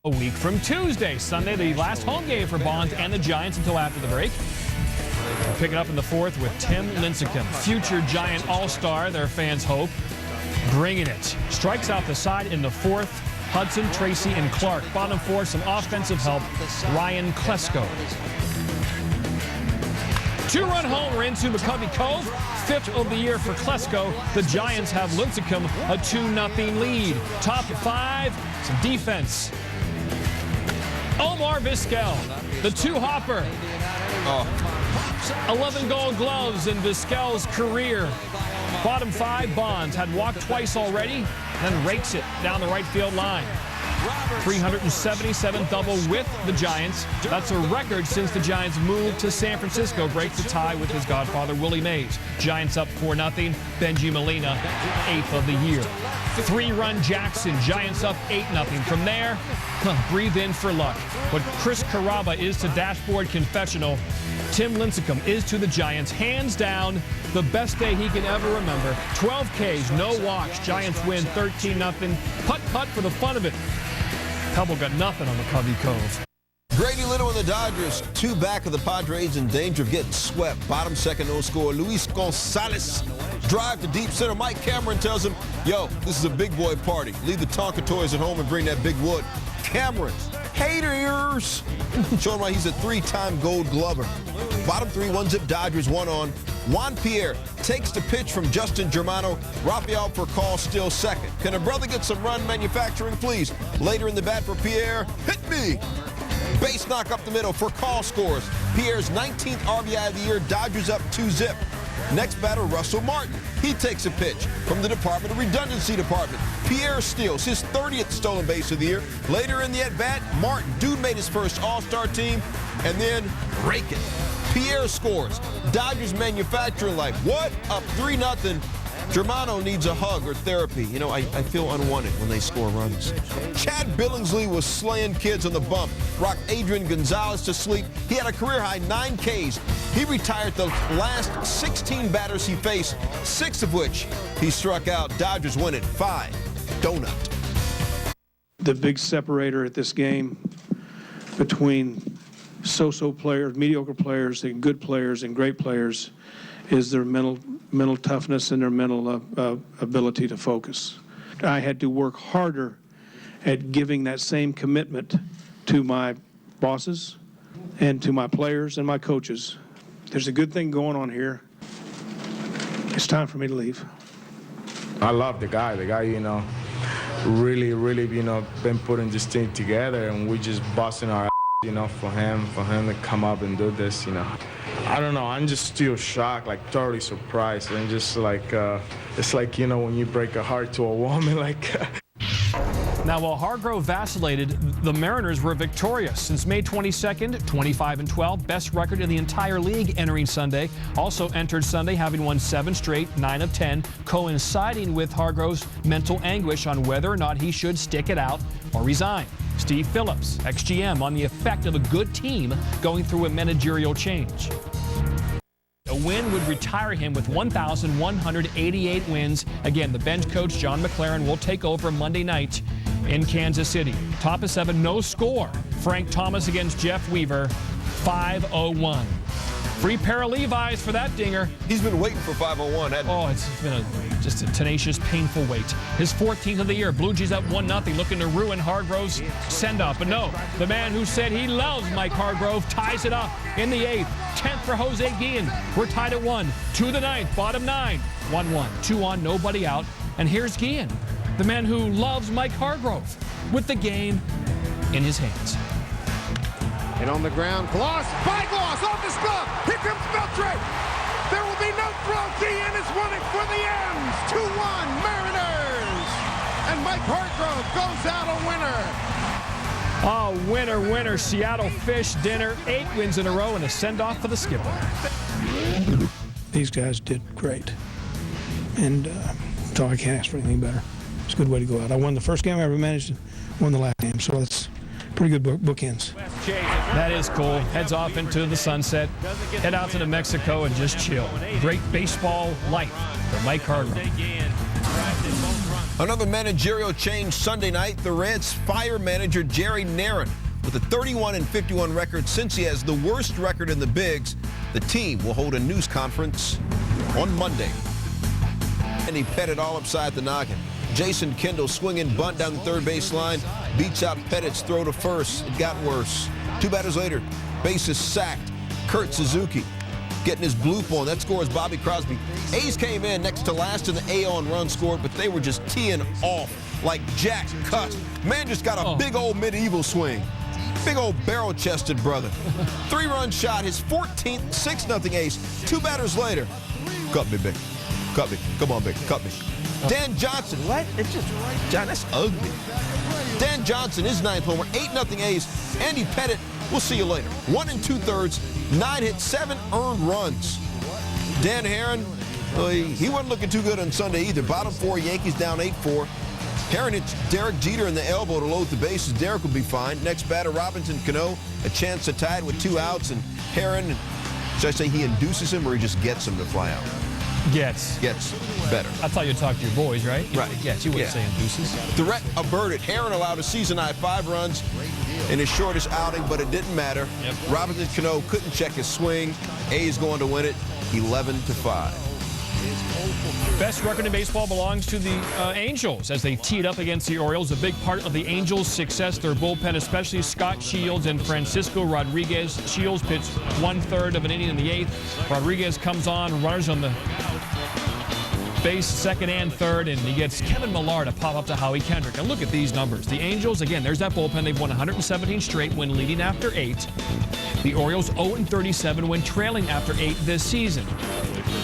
A week from Tuesday. Sunday, the last home game for Bonds and the Giants until after the break. Pick it up in the fourth with Tim Lincecum, future Giant All-Star, their fans hope. Bringing it. Strikes out the side in the fourth. Hudson, Tracy, and Clark. Bottom four, some offensive help. Ryan Klesko. Two-run homer into McCovey Cove. Fifth of the year for Klesko. The Giants have Lincecum a 2-0 lead. Top five, some defense. Omar Vizquel, the two-hopper. 11 Gold Gloves in Vizquel's career. Bottom five, Bonds had walked twice already, then rakes it down the right field line. 377 double with the Giants. That's a record since the Giants moved to San Francisco. Breaks the tie with his godfather, Willie Mays. Giants up 4-0. Benji Molina, 8th of the year. Three-run Jackson. Giants up 8-0. From there, breathe in for luck. What Chris Carrabba is to Dashboard Confessional, Tim Lincecum is to the Giants, hands down, the best day he can ever remember. 12 Ks, no walks. Giants win 13-0. Putt-putt for the fun of it. Pebble got nothing on McCovey Cove. Grady Little and the Dodgers, two back of the Padres in danger of getting swept. Bottom second, no score. Luis Gonzalez drive to deep center. Mike Cameron tells him, yo, this is a big boy party. Leave the Tonka toys at home and bring that big wood. Cameron, haters. Showing why he's a three-time Gold Glover. Bottom three, one-zip Dodgers, one on. Juan Pierre takes the pitch from Justin Germano. Rafael Furcal still second. Can a brother get some run manufacturing, please? Later in the bat for Pierre, hit me. Base knock up the middle. Furcal scores. Pierre's 19th RBI of the year. Dodgers up 2-zip. Next batter, Russell Martin. He takes a pitch from the Department of Redundancy Department. Pierre steals his 30th stolen base of the year. Later in the at-bat, Martin, dude made his first All-Star team, and then rake it. Pierre scores. Dodgers manufacturing life. What? Up 3-0. Germano needs a hug or therapy. You know, I feel unwanted when they score runs. Chad Billingsley was slaying kids on the bump. Rocked Adrian Gonzalez to sleep. He had a career-high 9 Ks. He retired the last 16 batters he faced, 6 of which he struck out. Dodgers win it 5. Donut. The big separator at this game between so-so players, mediocre players, and good players and great players is their mental toughness and their mental ability to focus. I had to work harder at giving that same commitment to my bosses and to my players and my coaches. There's a good thing going on here. It's time for me to leave. I love the guy. The guy, you know, really, you know, been putting this team together, and we just busting our ass, you know, for him to come up and do this, you know. I don't know, I'm just still shocked, like totally surprised, and just like, it's like, you know, when you break a heart to a woman, like. Now, while Hargrove vacillated, the Mariners were victorious. Since May 22nd, 25-12, best record in the entire league entering Sunday. Also entered Sunday having won 7 straight, 9 of 10, coinciding with Hargrove's mental anguish on whether or not he should stick it out or resign. Steve Phillips, ex-GM, on the effect of a good team going through a managerial change. A win would retire him with 1,188 wins. Again, the bench coach, John McLaren, will take over Monday night in Kansas City. Top of 7, no score. Frank Thomas against Jeff Weaver, 501. Free pair of Levi's for that dinger. He's been waiting for 501, hasn't he? Oh, it's been just a tenacious, painful wait. His 14th of the year. Blue Jays up 1-0, looking to ruin Hargrove's send-off. But no, the man who said he loves Mike Hargrove ties it up in the 8th. 10th for Jose Guillen. We're tied at 1. To the 9th, bottom 9. 1-1. 2 on, nobody out. And here's Guillen, the man who loves Mike Hargrove, with the game in his hands. And on the ground, Gloss, by Gloss, off his glove. Here comes Beltre. There will be no throw. Guillen is running for the ends. 2-1 Mariners. And Mike Hargrove goes out a winner. Oh, winner, winner. Seattle Fish dinner. 8 wins in a row and a send-off for the skipper. These guys did great. And so I can't ask for anything better. It's a good way to go out. I won the first game I ever managed, won the last game. So that's pretty good bookends. That is cool. Heads off into the sunset. Head out to New Mexico and just chill. Great baseball life for Mike Hargrove. Another managerial change Sunday night. The Reds fire manager Jerry Narron. With a 31-51 record, since he has the worst record in the bigs, the team will hold a news conference on Monday. And he Pettit all upside the noggin. Jason Kendall swinging bunt down the third base line, beats out Pettit's throw to first. It got worse. 2 batters later, bases sacked. Kurt Suzuki getting his bloop on. That score is Bobby Crosby. A's came in next to last in the AL in runs scored, but they were just teeing off like Jack Cuss. Man just got a big old medieval swing. Big old barrel-chested brother. 3-run shot, his 14th, 6-0 ace. 2 batters later. Cut me, big. Cut me. Come on, big. Cut me. Dan Johnson. What? It's just, John, that's ugly. Dan Johnson, his 9th homer, 8-0 ace. Andy Pettit, we'll see you later. 1 2/3, 9 hits, 7 earned runs. Dan Herron, he wasn't looking too good on Sunday either. Bottom 4, Yankees down 8-4. Herron hits Derek Jeter in the elbow to load the bases. Derek will be fine. Next batter, Robinson Cano, a chance to tie it with 2 outs. And Herron, should I say he induces him or he just gets him to fly out? Gets better. That's how you talk to your boys, right? Right. Gets. You wouldn't say induces. Threat averted. Herron allowed a season-high 5 runs in his shortest outing, but it didn't matter. Yep. Robinson Cano couldn't check his swing. A's going to win it 11-5. Best record in baseball belongs to the Angels as they teed up against the Orioles. A big part of the Angels' success, their bullpen, especially Scott Shields and Francisco Rodriguez. Shields pitched 1/3 of an inning in the 8th. Rodriguez comes on, runners on the base, 2nd and 3rd, and he gets Kevin Millar to pop up to Howie Kendrick. And look at these numbers. The Angels, again, there's that bullpen. They've won 117 straight when leading after 8. The Orioles 0-37 when trailing after 8 this season.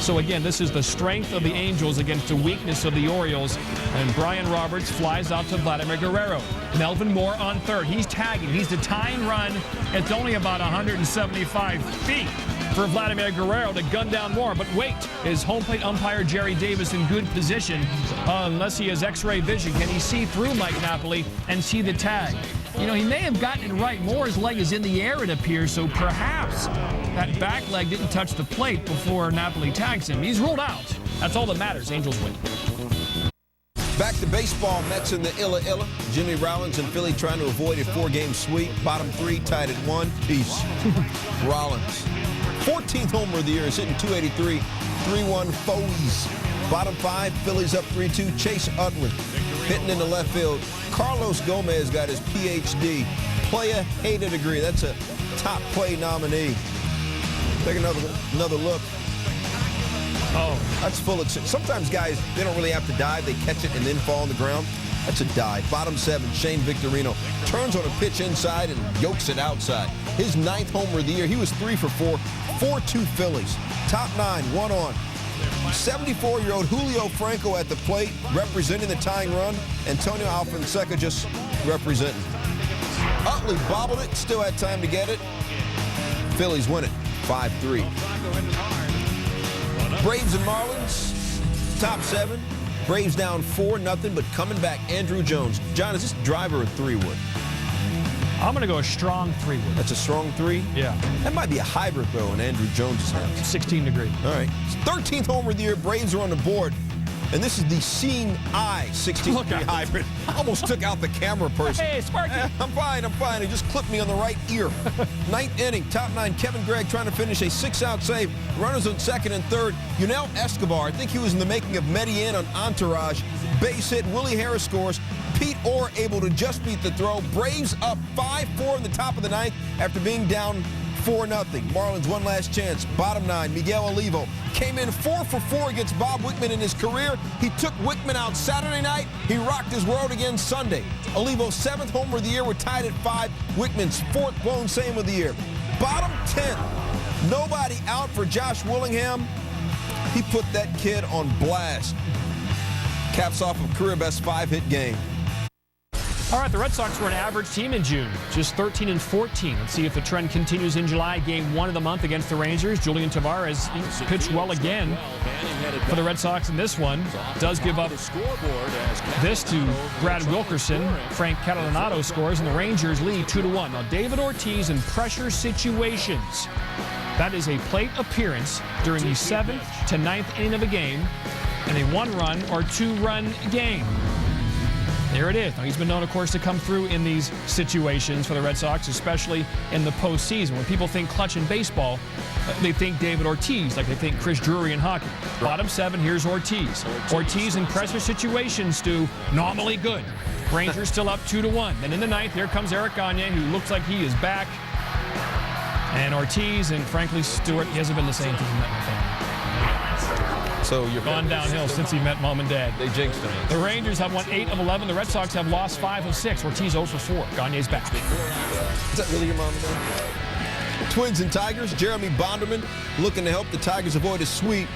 So again, this is the strength of the Angels against the weakness of the Orioles. And Brian Roberts flies out to Vladimir Guerrero. Melvin Moore on 3rd. He's tagging. He's the tying run. It's only about 175 feet for Vladimir Guerrero to gun down Moore. But wait, is home plate umpire Jerry Davis in good position? Unless he has X-ray vision, can he see through Mike Napoli and see the tag? You know, he may have gotten it right. Moore's leg is in the air, it appears, so perhaps that back leg didn't touch the plate before Napoli tags him. He's ruled out. That's all that matters. Angels win. Back to baseball. Mets in the Illa. Jimmy Rollins and Philly trying to avoid a 4-game sweep. Bottom 3 tied at 1. Peace. Rollins. 14th homer of the year is hitting 283. 3-1 Foes. Bottom 5, Phillies up 3-2. Chase Utley hitting in the left field. Carlos Gomez got his Ph.D. Playa Hater degree. That's a top play nominee. Take another look. Oh, that's full of... Sometimes guys, they don't really have to dive. They catch it and then fall on the ground. That's a dive. Bottom 7, Shane Victorino turns on a pitch inside and yokes it outside. His 9th homer of the year. He was 3 for 4. 4-2 Phillies. Top 9, 1 on. 74-year-old Julio Franco at the plate, representing the tying run. Antonio Alfonseca just representing. Utley bobbled it, still had time to get it. Phillies win it, 5-3. Braves and Marlins, top 7. Braves down 4-0, but coming back, Andrew Jones. John, is this driver or 3-wood? I'm going to go a strong 3-wood. That's a strong 3? Yeah. That might be a hybrid, though, in Andrew Jones' hands. 16 degree. All right. 13th homer of the year. Braves are on the board. And this is the Seeing Eye 16th degree hybrid. Almost took out the camera person. Hey, Sparky. I'm fine. He just clipped me on the right ear. 9th inning. Top 9. Kevin Gregg trying to finish a 6-out save. Runners on 2nd and 3rd. Yunel Escobar. I think he was in the making of Medellin on Entourage. Base hit. Willie Harris scores. Pete Orr able to just beat the throw. Braves up 5-4 in the top of the 9th after being down 4-0. Marlins one last chance. Bottom 9, Miguel Olivo came in 4 for 4 against Bob Wickman in his career. He took Wickman out Saturday night. He rocked his world again Sunday. Olivo's 7th homer of the year. We're tied at 5. Wickman's 4th blown same of the year. Bottom 10, nobody out for Josh Willingham. He put that kid on blast. Caps off a career best 5-hit game. All right, the Red Sox were an average team in June, just 13-14. Let's see if the trend continues in July. Game 1 of the month against the Rangers. Julian Tavares pitched well again for the Red Sox in this one. Does give up this to Brad Wilkerson. Frank Catalanato scores, and the Rangers lead 2-1. Now, David Ortiz in pressure situations. That is a plate appearance during the 7th to 9th inning of a game in a 1-run or 2-run game. There it is. Now, he's been known, of course, to come through in these situations for the Red Sox, especially in the postseason. When people think clutch in baseball, they think David Ortiz, like they think Chris Drury in hockey. Bottom 7, here's Ortiz. Ortiz in pressure situations, Stu, normally good. Rangers still up 2-1. Then in the 9th, here comes Eric Gagne, who looks like he is back. And Ortiz, and frankly, Stewart, he hasn't been the same since he met my family. So you're gone downhill since he met Mom and Dad. They jinxed him. The Rangers have won 8 of 11. The Red Sox have lost 5 of 6. Ortiz 0 for 4. Gagne's back. Is that really your mom and dad? Twins and Tigers. Jeremy Bonderman looking to help the Tigers avoid a sweep.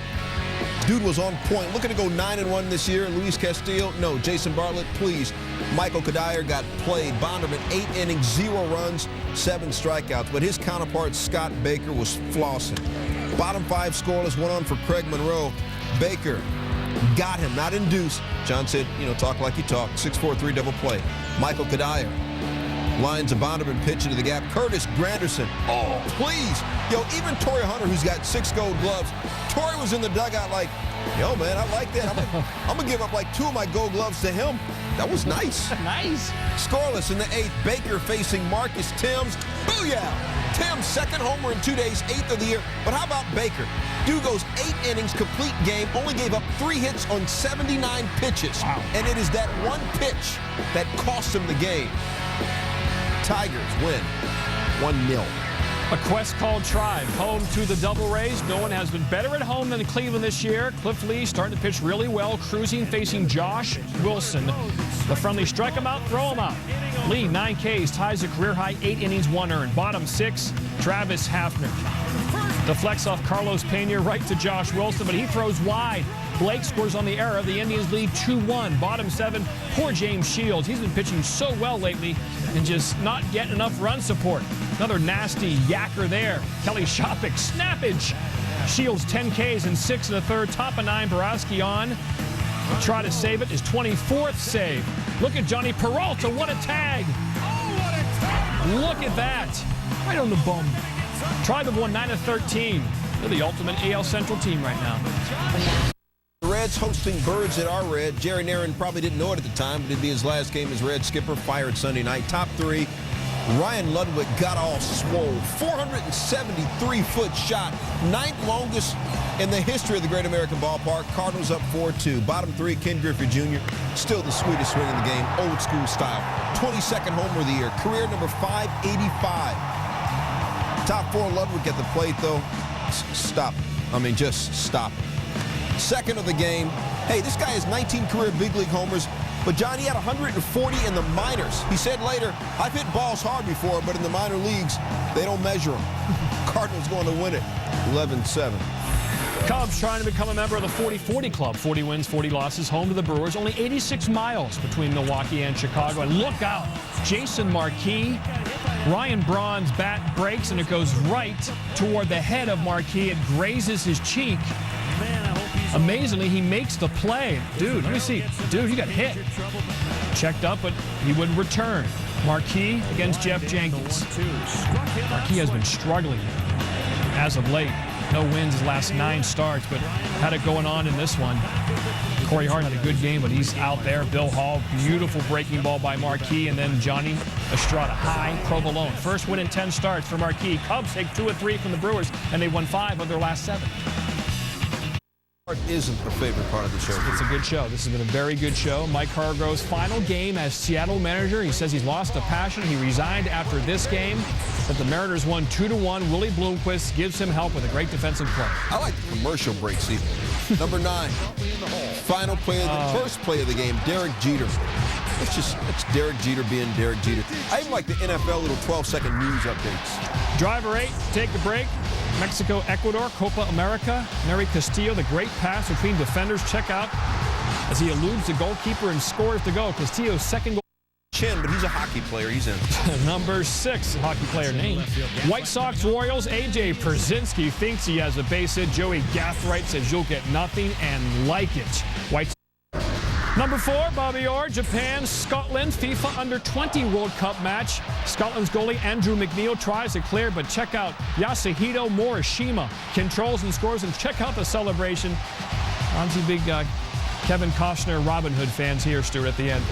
Dude was on point. Looking to go 9-1 this year. Luis Castillo, no. Jason Bartlett, please. Michael Kadire got played. Bonderman, 8 innings, 0 runs, 7 strikeouts. But his counterpart, Scott Baker, was flossing. Bottom 5 scoreless, 1 on for Craig Monroe. Baker got him, not induced. John said, talk like you talk. 6-4-3 double play. Michael Kadire lines a Bonderman pitch into the gap. Curtis Granderson, oh, please. Even Torrey Hunter, who's got 6 gold gloves, Torrey was in the dugout like, yo, man, I like that. I'm going to give up like 2 of my gold gloves to him. That was nice. Nice. Scoreless in the 8th. Baker facing Marcus Thames. Booyah! Thames' 2nd homer in 2 days, 8th of the year. But how about Baker? Dude goes 8 innings, complete game, only gave up 3 hits on 79 pitches. Wow. And it is that one pitch that cost him the game. Tigers win 1-0. A quest called Tribe, home to the Double Rays. No one has been better at home than Cleveland this year. Cliff Lee starting to pitch really well, cruising, facing Josh Wilson. The friendly strike him out, throw him out. Lee, 9 Ks, ties a career-high 8 innings, 1 earned. Bottom 6, Travis Hafner. Deflects off Carlos Pena right to Josh Wilson, but he throws wide. Blake scores on the error. The Indians lead 2-1. Bottom 7, poor James Shields. He's been pitching so well lately and just not getting enough run support. Another nasty yacker there. Kelly Shopik, snappage. Shields 10 Ks and 6 1/3. Top of 9, Borowski on. He'll try to save it. His 24th save. Look at Johnny Peralta. What a tag. Look at that. Right on the bum. Tribe have won 9 of 13. They're the ultimate AL Central team right now. The Reds hosting Birds at our Red. Jerry Narron probably didn't know it at the time, but it'd be his last game as Red skipper. Fired Sunday night. Top 3. Ryan Ludwig got all swole. 473-foot shot. 9th longest in the history of the Great American Ballpark. Cardinals up 4-2. Bottom 3, Ken Griffey Jr. Still the sweetest swing in the game. Old school style. 22nd homer of the year. Career number 585. Top 4, Ludwig at the plate, though. Stop. Just stop. 2nd of the game. Hey, this guy has 19 career big league homers, but Johnny had 140 in the minors. He said later, I've hit balls hard before, but in the minor leagues, they don't measure them. Cardinals going to win it, 11-7. Cubs trying to become a member of the 40-40 club. 40 wins, 40 losses, home to the Brewers. Only 86 miles between Milwaukee and Chicago. And look out, Jason Marquis. Ryan Braun's bat breaks, and it goes right toward the head of Marquis. It grazes his cheek. Amazingly, he makes the play. Dude, let me see. Dude, he got hit. Checked up, but he would return. Marquis against Jeff Jenkins. Marquis has been struggling as of late. No wins his last 9 starts, but had it going on in this one. Corey Hart had a good game, but he's out there. Bill Hall, beautiful breaking ball by Marquis, and then Johnny Estrada, high provolone. First win in 10 starts for Marquis. Cubs take 2 of 3 from the Brewers, and they won 5 of their last 7. Isn't a favorite part of the show. It's a good show. This has been a very good show. Mike Hargrove's final game as Seattle manager. He says he's lost the passion. He resigned after this game. But the Mariners won 2-1. Willie Bloomquist gives him help with a great defensive play. I like the commercial breaks even. Number 9, final play of the first play of the game, Derek Jeter. It's Derek Jeter being Derek Jeter. I even like the NFL little 12-second news updates. Driver 8, take the break. Mexico, Ecuador, Copa America. Nery Castillo, the great pass between defenders. Check out as he eludes the goalkeeper and scores the goal. Castillo's second goal. Chin, but he's a hockey player. He's in. Number 6, hockey player name. White Sox Royals, A.J. Przinsky thinks he has a base hit. Joey Gathright says you'll get nothing and like it. White. Number 4, Bobby Orr, Japan, Scotland, FIFA Under-20 World Cup match. Scotland's goalie Andrew McNeil tries to clear, but check out Yasuhito Morishima controls and scores, and check out the celebration. Obviously big Kevin Costner Robin Hood fans here, Stuart, at the end.